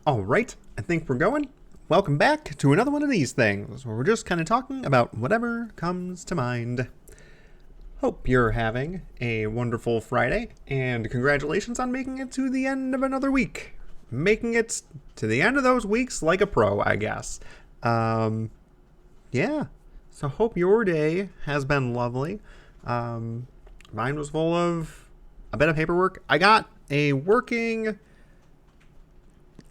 All right, I think we're going. Welcome back to another one of these things where we're just kind of talking about whatever comes to mind. Hope you're having a wonderful Friday, and congratulations on making it to the end of another week. Making it to the end of those weeks like a pro, I guess. Yeah. So hope your day has been lovely. Mine was full of a bit of paperwork. I got a working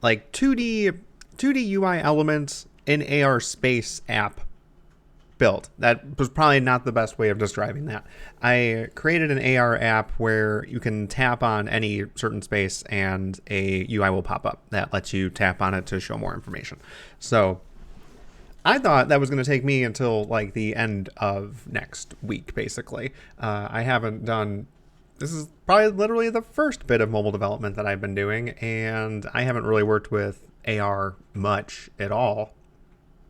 like 2D UI elements in AR Space app built. That was probably not the best way of describing that. I created an AR app where you can tap on any certain space and a UI will pop up that lets you tap on it to show more information. So I thought that was going to take me until like the end of next week, basically. I haven't done. This is probably literally the first bit of mobile development that I've been doing, and I haven't really worked with AR much at all,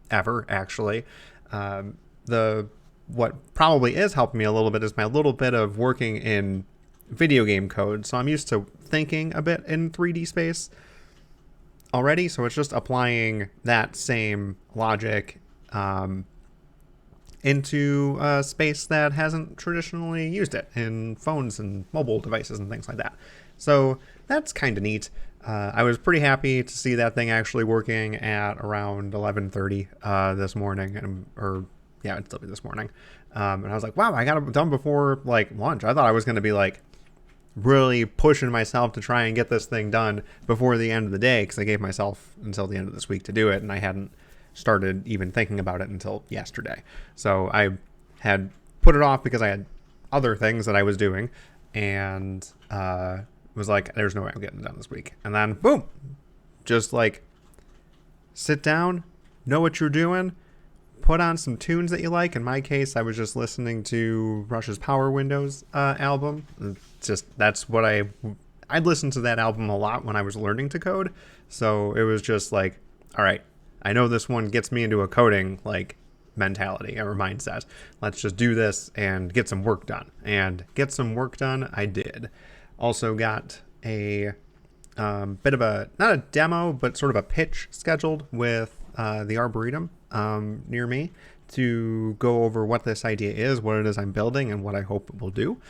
ever, actually. The what probably is helping me a little bit is my little bit of working in video game code. So I'm used to thinking a bit in 3D space already, so it's just applying that same logic into a space that hasn't traditionally used it in phones and mobile devices and things like that. So that's kind of neat. I was pretty happy to see that thing actually working at around 11:30 this morning, it'd still be this morning. And I was like, wow, I got it done before like lunch. I thought I was going to be like really pushing myself to try and get this thing done before the end of the day because I gave myself until the end of this week to do it, and I hadn't started even thinking about it until yesterday. So I had put it off because I had other things that I was doing, and was like, there's no way I'm getting it done this week. And then boom, just like sit down, know what you're doing, put on some tunes that you like. In my case, I was just listening to Rush's Power Windows album. That's what I'd listened to that album a lot when I was learning to code. So it was just like, all right, I know this one gets me into a coding like mentality or mindset. Let's just do this and get some work done. And get some work done, I did. Also got a bit of not a demo, but sort of a pitch scheduled with the Arboretum near me to go over what this idea is, what it is I'm building, and what I hope it will do.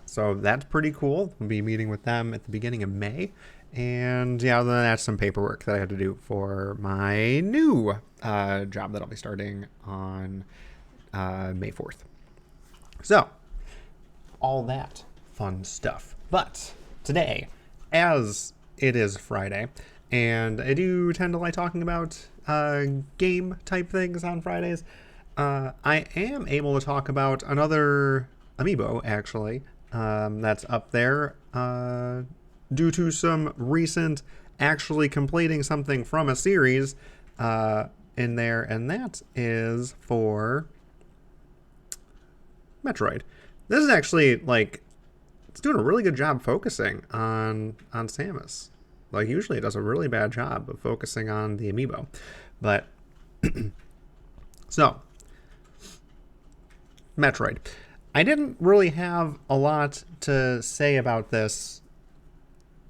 So that's pretty cool. We'll be meeting with them at the beginning of May. And yeah, other than that, some paperwork that I had to do for my new job that I'll be starting on May 4th. So, all that fun stuff. But today, as it is Friday, and I do tend to like talking about game type things on Fridays, I am able to talk about another amiibo, actually, that's up there due to some recent actually completing something from a series in there, and that is for Metroid. This is actually like it's doing a really good job focusing on Samus. Like usually it does a really bad job of focusing on the amiibo. But so Metroid. I didn't really have a lot to say about this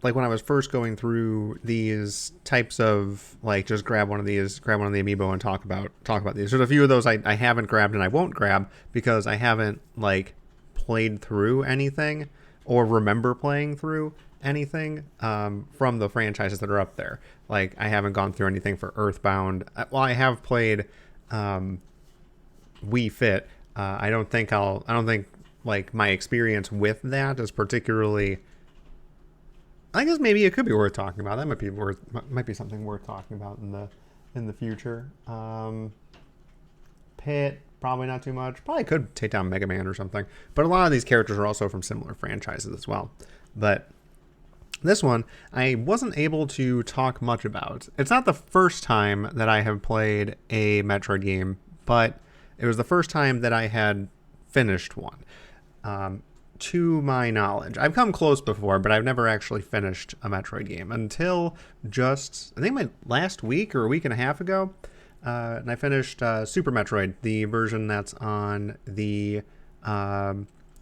like when I was first going through these types of like just grab one of the amiibo and talk about these. There's a few of those I haven't grabbed and I won't grab because I haven't like played through anything or remember playing through anything from the franchises that are up there. Like I haven't gone through anything for Earthbound. Well, I have played Wii Fit. I don't think like my experience with that is particularly. I guess maybe it could be worth talking about. That might be something worth talking about in the future. Pit, probably not too much. Probably could take down Mega Man or something. But a lot of these characters are also from similar franchises as well. But this one, I wasn't able to talk much about. It's not the first time that I have played a Metroid game, but it was the first time that I had finished one. To my knowledge. I've come close before, but I've never actually finished a Metroid game until just, I think my last week or a week and a half ago. And I finished Super Metroid, the version that's on the,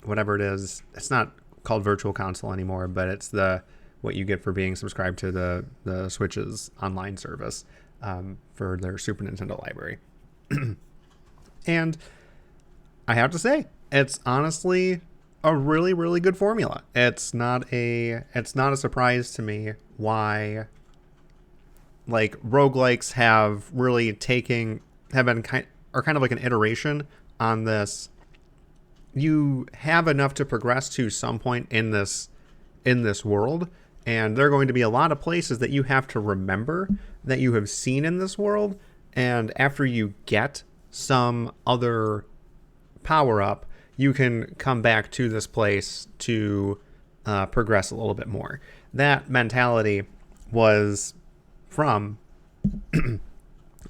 whatever it is. It's not called Virtual Console anymore, but it's the what you get for being subscribed to the Switch's online service for their Super Nintendo library. And I have to say, it's honestly a really, really good formula. It's not a surprise to me why like roguelikes have been kind of like an iteration on this. You have enough to progress to some point in this world, and there are going to be a lot of places that you have to remember that you have seen in this world, and after you get some other power up, you can come back to this place to progress a little bit more. That mentality was from the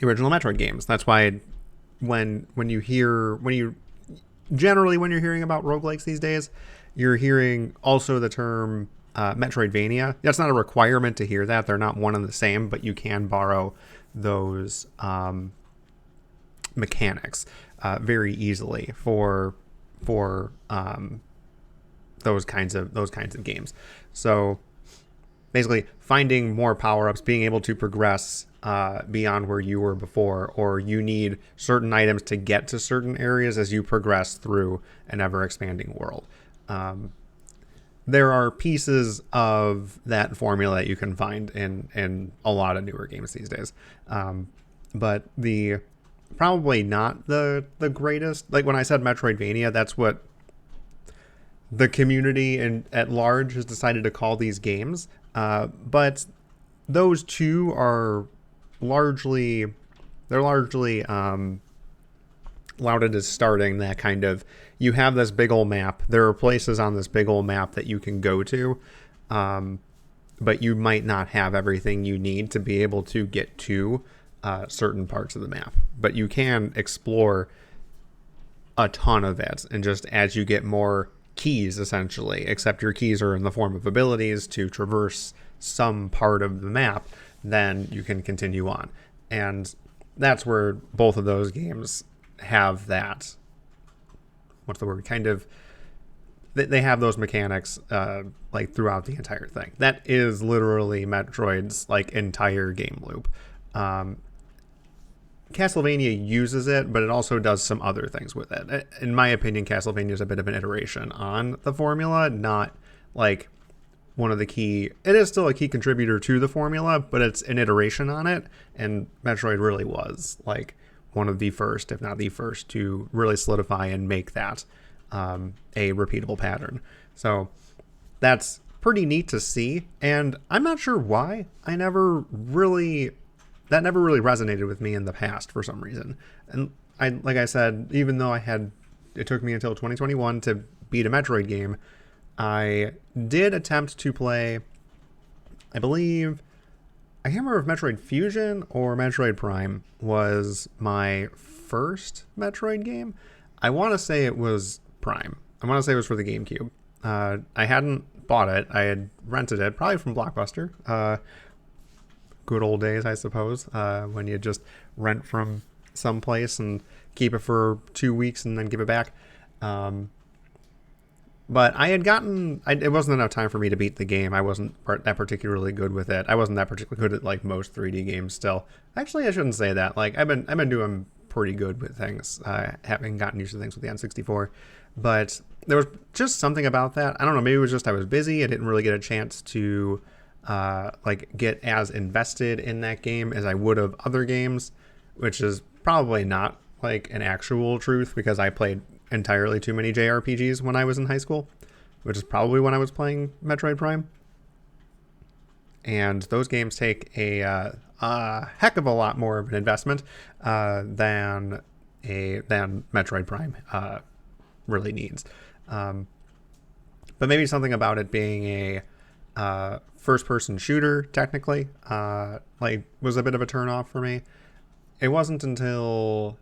original Metroid games. That's why when you're hearing about roguelikes these days, you're hearing also the term Metroidvania. That's not a requirement to hear that. They're not one and the same, but you can borrow those mechanics very easily for those kinds of games. So basically, finding more power-ups, being able to progress beyond where you were before, or you need certain items to get to certain areas as you progress through an ever-expanding world. There are pieces of that formula that you can find in a lot of newer games these days. But probably not the greatest. Like when I said Metroidvania, that's what the community at large has decided to call these games. But those two are largely lauded as starting that kind of, you have this big old map. There are places on this big old map that you can go to, but you might not have everything you need to be able to get to certain parts of the map. But you can explore a ton of it, and just as you get more keys, essentially, except your keys are in the form of abilities to traverse some part of the map, then you can continue on. And that's where both of those games have that, what's the word, kind of, they have those mechanics like throughout the entire thing. That is literally Metroid's like entire game loop. Castlevania uses it, but it also does some other things with it. In my opinion, Castlevania is a bit of an iteration on the formula, not like one of the key. It is still a key contributor to the formula, but it's an iteration on it. And Metroid really was like one of the first, if not the first, to really solidify and make that a repeatable pattern. So that's pretty neat to see. And I'm not sure why that never really resonated with me in the past for some reason. And like I said, even though it took me until 2021 to beat a Metroid game, I did attempt to play, I can't remember if Metroid Fusion or Metroid Prime was my first Metroid game. I want to say it was Prime. I want to say it was for the GameCube. I hadn't bought it. I had rented it, probably from Blockbuster. Good old days, I suppose, when you just rent from someplace and keep it for 2 weeks and then give it back. But I had it wasn't enough time for me to beat the game. I wasn't that particularly good with it. I wasn't that particularly good at like most 3D games still. Actually, I shouldn't say that. Like I've been doing pretty good with things, having gotten used to things with the N64. But there was just something about that. I don't know, maybe it was just I was busy. I didn't really get a chance to like get as invested in that game as I would of other games, which is probably not like an actual truth, because I played entirely too many JRPGs when I was in high school, which is probably when I was playing Metroid Prime. And those games take a heck of a lot more of an investment than Metroid Prime really needs. But maybe something about it being a first-person shooter, technically, like was a bit of a turn-off for me. It wasn't until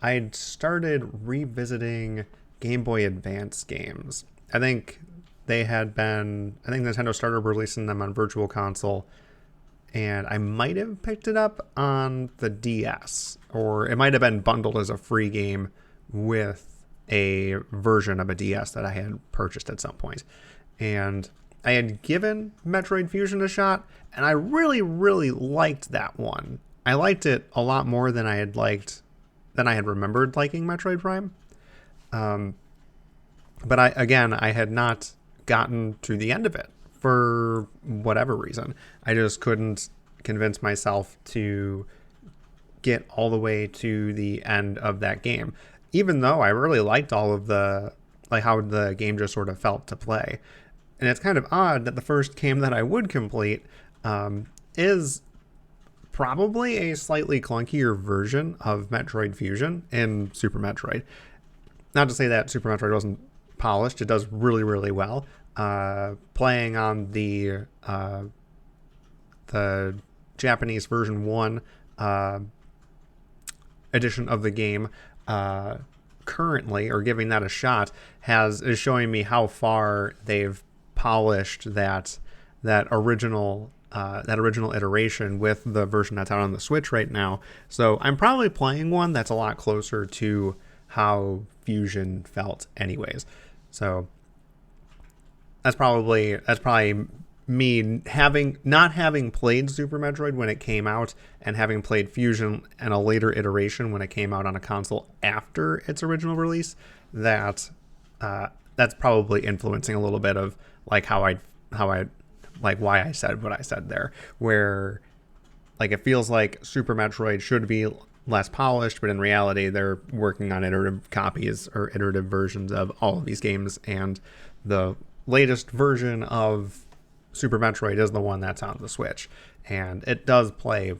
I'd started revisiting Game Boy Advance games. I think Nintendo started releasing them on Virtual Console, and I might have picked it up on the DS, or it might have been bundled as a free game with a version of a DS that I had purchased at some point. And I had given Metroid Fusion a shot, and I really, really liked that one. I liked it a lot more than I had remembered liking Metroid Prime. But I had not gotten to the end of it for whatever reason. I just couldn't convince myself to get all the way to the end of that game, even though I really liked all of how the game just sort of felt to play. And it's kind of odd that the first game that I would complete is probably a slightly clunkier version of Metroid Fusion in Super Metroid. Not to say that Super Metroid wasn't polished. It does really, really well. Playing on the Japanese version 1 edition of the game currently, or giving that a shot, is showing me how far they've polished that original iteration with the version that's out on the Switch right now. So I'm probably playing one that's a lot closer to how Fusion felt anyways. So that's probably me not having played Super Metroid when it came out, and having played Fusion in a later iteration when it came out on a console after its original release. That's probably influencing a little bit of like how I like why I said what I said there, where like it feels like Super Metroid should be less polished, but in reality they're working on iterative copies or iterative versions of all of these games, and the latest version of Super Metroid is the one that's on the Switch, and it does play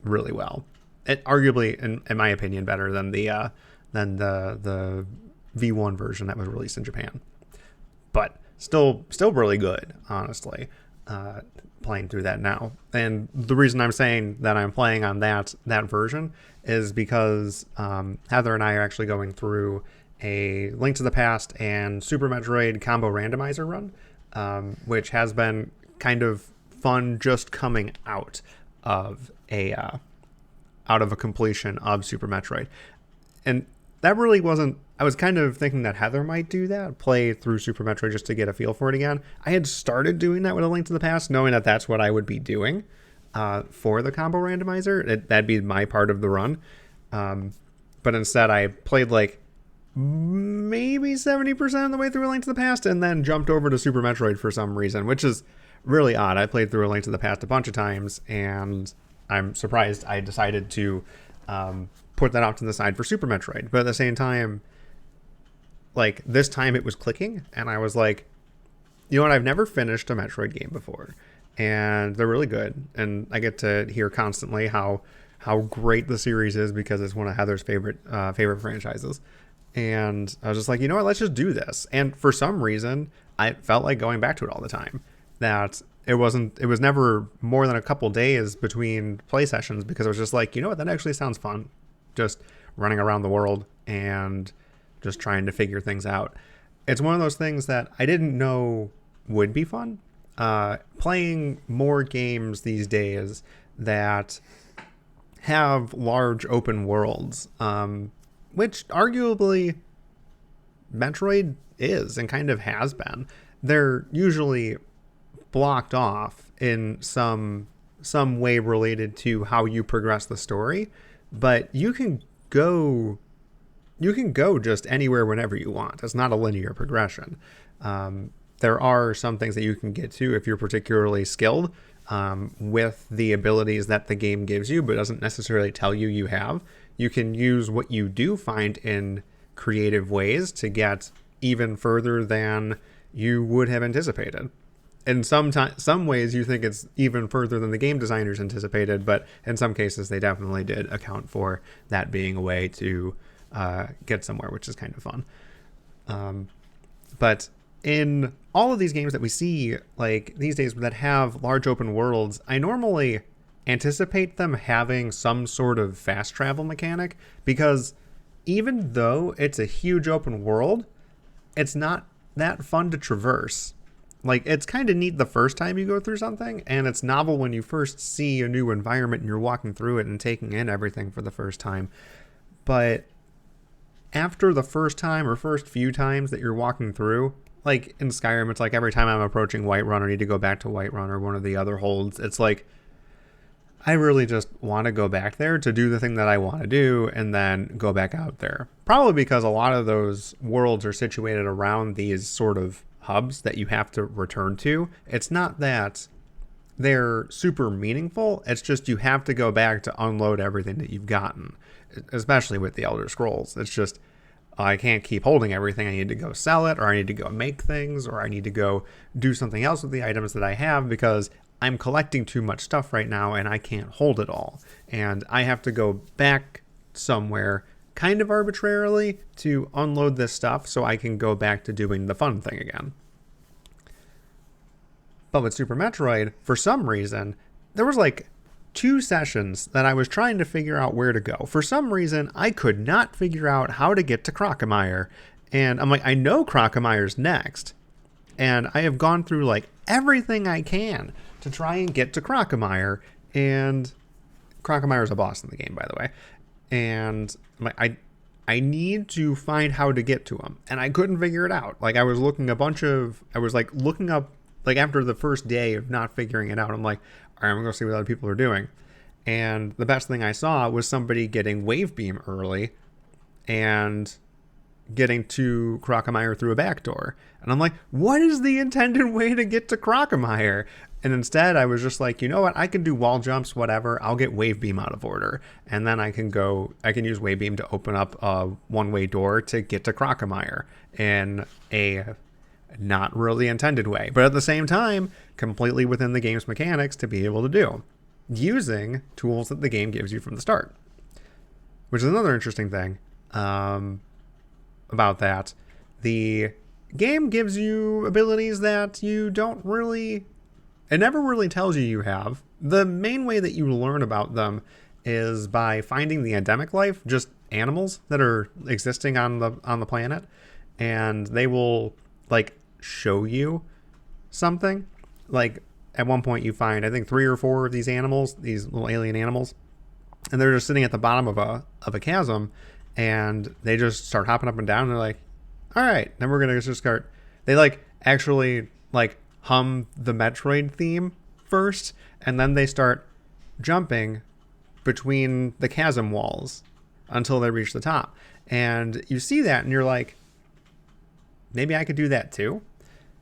really well. It arguably, in my opinion, better than the V1 version that was released in Japan, but still really good, honestly. Playing through that now, and the reason I'm saying that I'm playing on that version is because Heather and I are actually going through a Link to the Past and Super Metroid combo randomizer run, which has been kind of fun just coming out of a completion of Super Metroid. And that really wasn't, I was kind of thinking that Heather might do that, play through Super Metroid just to get a feel for it again. I had started doing that with A Link to the Past, knowing that that's what I would be doing for the combo randomizer. That'd be my part of the run. But instead I played like maybe 70% of the way through A Link to the Past, and then jumped over to Super Metroid for some reason, which is really odd. I played through A Link to the Past a bunch of times, and I'm surprised I decided to put that off to the side for Super Metroid. But at the same time, like, this time it was clicking, and I was like, you know what, I've never finished a Metroid game before, and they're really good, and I get to hear constantly how great the series is because it's one of Heather's favorite franchises. And I was just like, you know what, let's just do this. And for some reason, I felt like going back to it all the time. That it was never more than a couple days between play sessions, because I was just like, you know what, that actually sounds fun. Just running around the world and just trying to figure things out. It's one of those things that I didn't know would be fun. Playing more games these days that have large open worlds, which arguably Metroid is and kind of has been. They're usually blocked off in some way related to how you progress the story, but you can go just anywhere whenever you want. It's not a linear progression. There are some things that you can get to if you're particularly skilled with the abilities that the game gives you, but doesn't necessarily tell you have. You can use what you do find in creative ways to get even further than you would have anticipated. In some ways, you think it's even further than the game designers anticipated, but in some cases, they definitely did account for that being a way to get somewhere, which is kind of fun. But in all of these games that we see, like these days, that have large open worlds, I normally anticipate them having some sort of fast travel mechanic, because even though it's a huge open world, it's not that fun to traverse. Like, it's kind of neat the first time you go through something, and it's novel when you first see a new environment and you're walking through it and taking in everything for the first time. But after the first time or first few times that you're walking through, like in Skyrim, it's like every time I'm approaching Whiterun, I need to go back to Whiterun or one of the other holds. It's like I really just want to go back there to do the thing that I want to do and then go back out there. Probably because a lot of those worlds are situated around these sort of hubs that you have to return to. It's not that they're super meaningful. It's just you have to go back to unload everything that you've gotten, especially with the Elder Scrolls. It's just I can't keep holding everything. I need to go sell it, or I need to go make things, or I need to go do something else with the items that I have because I'm collecting too much stuff right now and I can't hold it all. And I have to go back somewhere kind of arbitrarily to unload this stuff so I can go back to doing the fun thing again. But with Super Metroid, for some reason, there was like 2 sessions that I was trying to figure out where to go. For some reason, I could not figure out how to get to Crocomire. And I'm like, I know Crocomire's next. And I have gone through like everything I can to try and get to Crocomire. And Crocomire is a boss in the game, by the way. And I'm like, I need to find how to get to him. And I couldn't figure it out. Like I was looking looking up, like after the first day of not figuring it out, I'm like, all right, I'm going to see what other people are doing. And the best thing I saw was somebody getting Wave Beam early and getting to Crocomire through a back door. And I'm like, what is the intended way to get to Crocomire? And instead, I was just like, you know what? I can do wall jumps, whatever. I'll get Wave Beam out of order. And then I can use Wave Beam to open up a one-way door to get to Crocomire in a not really intended way, but at the same time, completely within the game's mechanics to be able to do, using tools that the game gives you from the start. Which is another interesting thing about that. The game gives you abilities that you don't really... It never really tells you have. The main way that you learn about them is by finding the endemic life, just animals that are existing on the planet, and they will like show you something. Like at one point you find, I think 3 or 4 of these animals, these little alien animals, and they're just sitting at the bottom of a chasm, and they just start hopping up and down. And they're like, all right, then we're gonna just start. They like actually like hum the Metroid theme first, and then they start jumping between the chasm walls until they reach the top. And you see that and you're like, maybe I could do that too.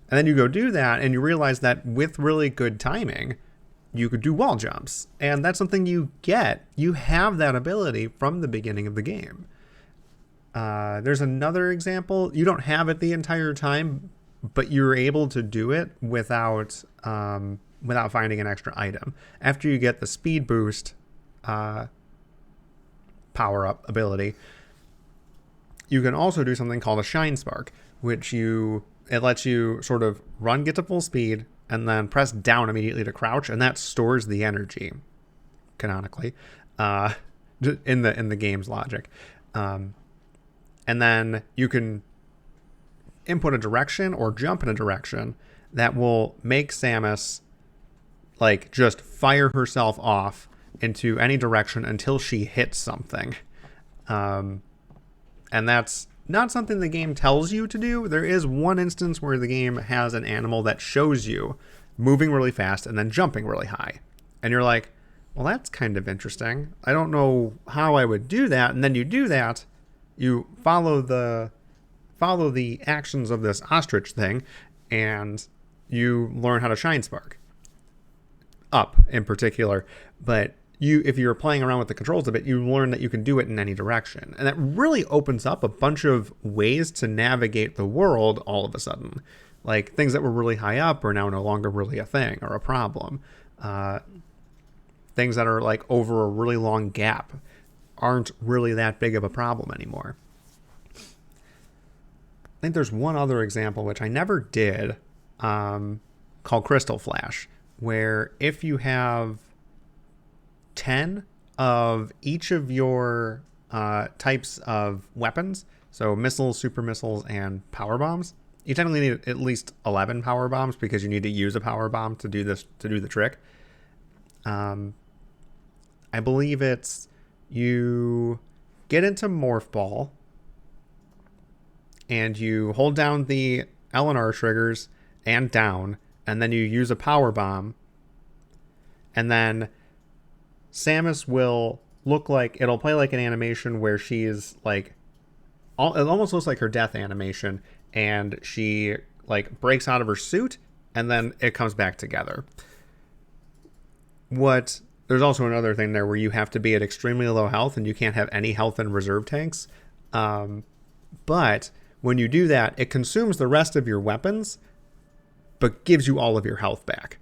And then you go do that and you realize that with really good timing, you could do wall jumps. And that's something you get. You have that ability from the beginning of the game. There's another example. You don't have it the entire time, but you're able to do it without finding an extra item. After you get the speed boost power-up ability, you can also do something called a Shine Spark, which it lets you sort of run, get to full speed, and then press down immediately to crouch, and that stores the energy, canonically, in the game's logic. And then you can input a direction or jump in a direction that will make Samus like just fire herself off into any direction until she hits something. And that's not something the game tells you to do. There is one instance where the game has an animal that shows you moving really fast and then jumping really high. And you're like, well, that's kind of interesting. I don't know how I would do that. And then you do that. You follow the actions of this ostrich thing, and you learn how to Shine Spark. Up in particular. But if you're playing around with the controls a bit, you learn that you can do it in any direction. And that really opens up a bunch of ways to navigate the world all of a sudden. Like, things that were really high up are now no longer really a thing or a problem. Things that are like over a really long gap aren't really that big of a problem anymore. I think there's one other example, which I never did, called Crystal Flash, where if you have 10 of each of your types of weapons, so missiles, super missiles, and power bombs, you technically need at least 11 power bombs because you need to use a power bomb to do the trick. I believe it's you get into Morph Ball and you hold down the LNR triggers and down, and then you use a power bomb, and then Samus will look like, it'll play like an animation where she's like, it almost looks like her death animation, and she like breaks out of her suit, and then it comes back together. There's also another thing there where you have to be at extremely low health and you can't have any health in reserve tanks. But when you do that, it consumes the rest of your weapons, but gives you all of your health back.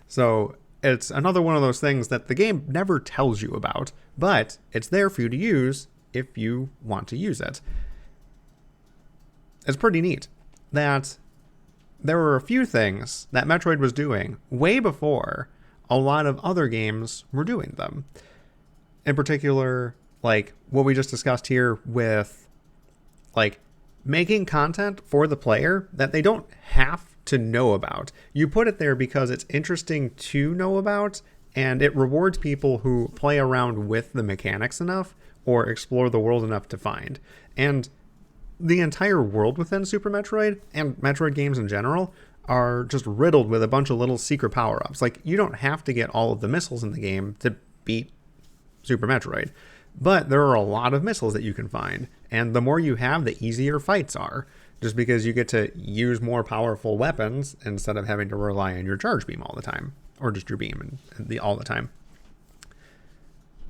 So it's another one of those things that the game never tells you about, but it's there for you to use if you want to use it. It's pretty neat that there were a few things that Metroid was doing way before a lot of other games were doing them. In particular, like what we just discussed here with like making content for the player that they don't have to know about. You put it there because it's interesting to know about, and it rewards people who play around with the mechanics enough or explore the world enough to find. And the entire world within Super Metroid and Metroid games in general are just riddled with a bunch of little secret power-ups. Like, you don't have to get all of the missiles in the game to beat Super Metroid, but there are a lot of missiles that you can find, and the more you have, the easier fights are, just because you get to use more powerful weapons instead of having to rely on your charge beam all the time, or just your beam all the time.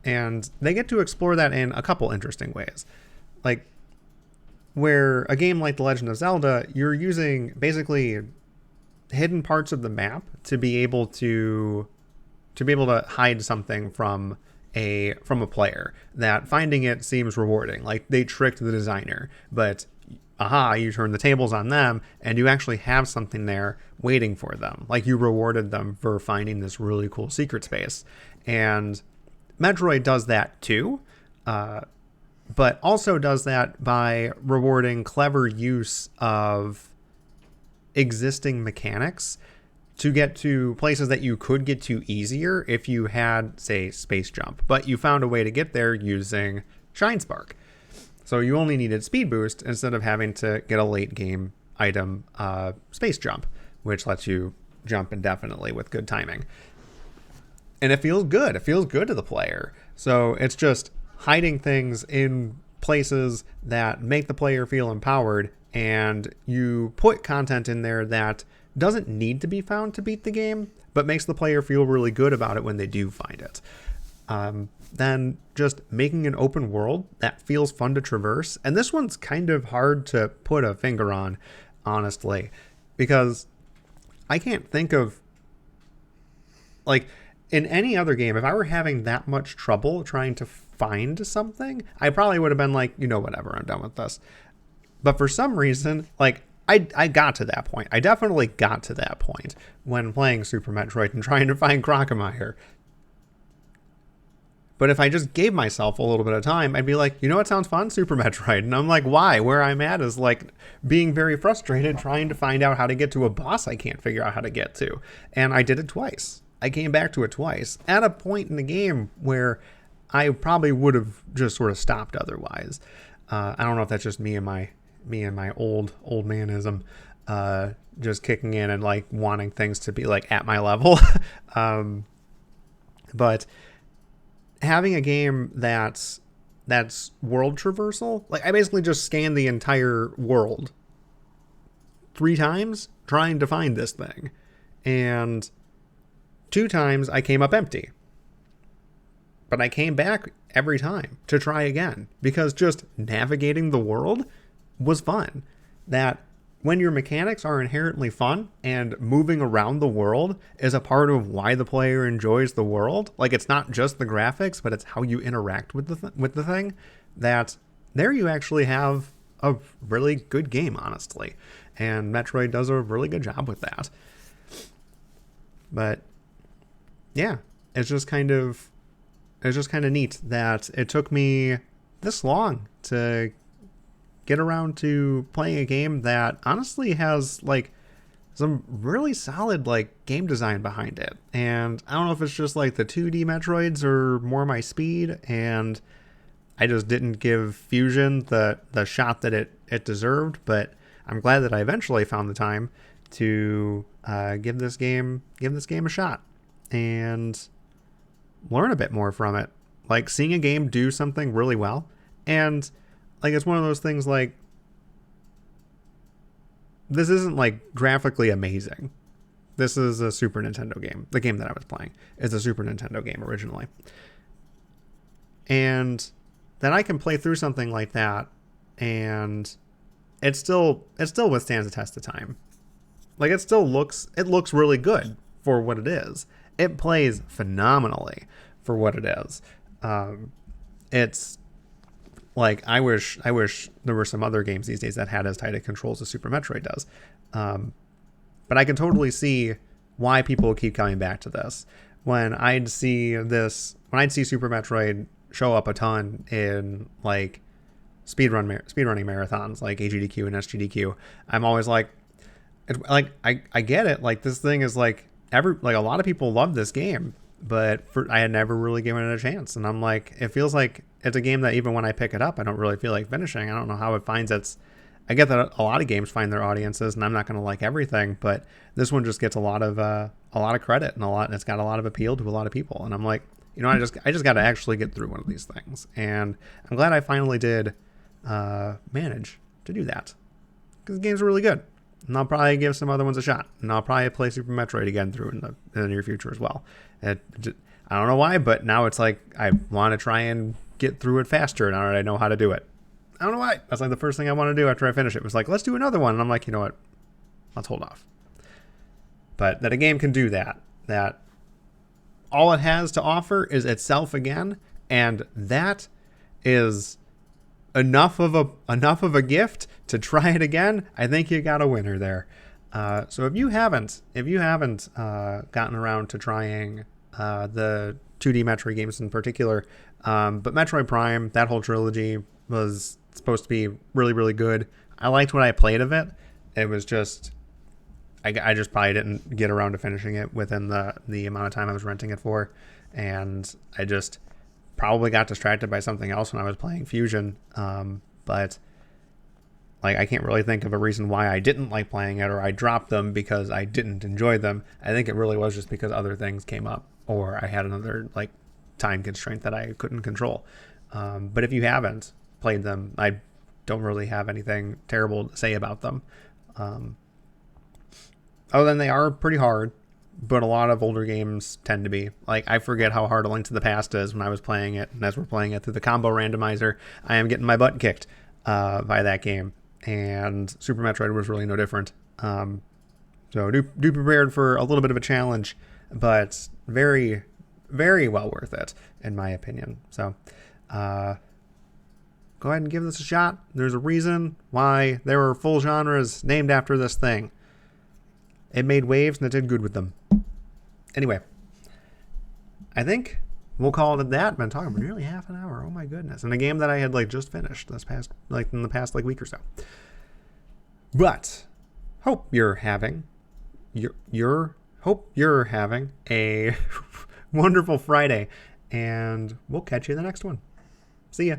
And they get to explore that in a couple interesting ways. Like, where a game like The Legend of Zelda, you're using basically hidden parts of the map to be able to hide something from a player, that finding it seems rewarding. Like, they tricked the designer, but you turn the tables on them and you actually have something there waiting for them. Like, you rewarded them for finding this really cool secret space. And Metroid does that too, but also does that by rewarding clever use of existing mechanics to get to places that you could get to easier if you had, say, space jump, but you found a way to get there using Shine Spark. So you only needed speed boost instead of having to get a late game item, space jump, which lets you jump indefinitely with good timing. And it feels good. It feels good to the player. So it's just hiding things in places that make the player feel empowered, and you put content in there that doesn't need to be found to beat the game, but makes the player feel really good about it when they do find it. Then just making an open world that feels fun to traverse. And this one's kind of hard to put a finger on, honestly, because I can't think of, like, in any other game, if I were having that much trouble trying to find something, I probably would have been like, whatever, I'm done with this. But for some reason, like, I got to that point. I definitely got to that point when playing Super Metroid and trying to find Crocomire. But if I just gave myself a little bit of time, I'd be like, what sounds fun? Super Metroid. And I'm like, why? Where I'm at is like being very frustrated trying to find out how to get to a boss I can't figure out how to get to. And I did it twice. I came back to it twice at a point in the game where I probably would have just sort of stopped otherwise. I don't know if that's just me and my old manism, just kicking in and like wanting things to be like at my level. But having a game that's world traversal, like, I basically just scanned the entire world 3 times trying to find this thing, and 2 times I came up empty. But I came back every time to try again, because just navigating the world was fun. That when your mechanics are inherently fun and moving around the world is a part of why the player enjoys the world, like, it's not just the graphics, but it's how you interact with the thing, that there you actually have a really good game, honestly. And Metroid does a really good job with that. But yeah, it's just kind of neat that it took me this long to get around to playing a game that honestly has like some really solid like game design behind it. And I don't know if it's just like the 2D Metroids are more my speed, and I just didn't give Fusion the shot that it deserved, but I'm glad that I eventually found the time to give this game a shot and learn a bit more from it. Like, seeing a game do something really well, and like, it's one of those things, like, this isn't like graphically amazing. This is a Super Nintendo game. The game that I was playing is a Super Nintendo game originally. And then I can play through something like that, and it still withstands the test of time. Like, it looks really good for what it is. It plays phenomenally for what it is. It's like, I wish there were some other games these days that had as tight of controls as Super Metroid does. But I can totally see why people keep coming back to this. When I'd see Super Metroid show up a ton in like speedrunning marathons like AGDQ and SGDQ, I'm always like, I get it. Like, this thing is like, a lot of people love this game, but I had never really given it a chance. And I'm like, it feels like it's a game that even when I pick it up, I don't really feel like finishing. I don't know how it finds its. I get that a lot of games find their audiences, and I'm not going to like everything, but this one just gets a lot of credit and it's got a lot of appeal to a lot of people. And I'm like, I just got to actually get through one of these things, and I'm glad I finally did manage to do that, because the game's really good. And I'll probably give some other ones a shot, and I'll probably play Super Metroid again through in the near future as well. I don't know why, but now it's like I want to try and get through it faster now that I know how to do it. I don't know why. That's like the first thing I want to do after I finish it. It was like, let's do another one. And I'm like, you know what? Let's hold off. But that a game can do that all it has to offer is itself again, and that is enough of a gift to try it again. I think you got a winner there. So if you haven't gotten around to trying the 2D Metroid games in particular, but Metroid Prime, that whole trilogy was supposed to be really, really good. I liked what I played of it. It was just, I just probably didn't get around to finishing it within the amount of time I was renting it for, and I just probably got distracted by something else when I was playing Fusion. But like, I can't really think of a reason why I didn't like playing it, or I dropped them because I didn't enjoy them. I think it really was just because other things came up, or I had another like time constraint that I couldn't control. But if you haven't played them, I don't really have anything terrible to say about them. Other than they are pretty hard, but a lot of older games tend to be. Like, I forget how hard A Link to the Past is when I was playing it, and as we're playing it through the combo randomizer, I am getting my butt kicked by that game. And Super Metroid was really no different. So do prepared for a little bit of a challenge, but very, very well worth it, in my opinion. So go ahead and give this a shot. There's a reason why there were full genres named after this thing. It made waves, and it did good with them. Anyway, I think we'll call it at that. I've been talking for nearly half an hour. Oh my goodness. And a game that I had like just finished in the past like week or so. But hope you're having a wonderful Friday, and we'll catch you in the next one. See ya.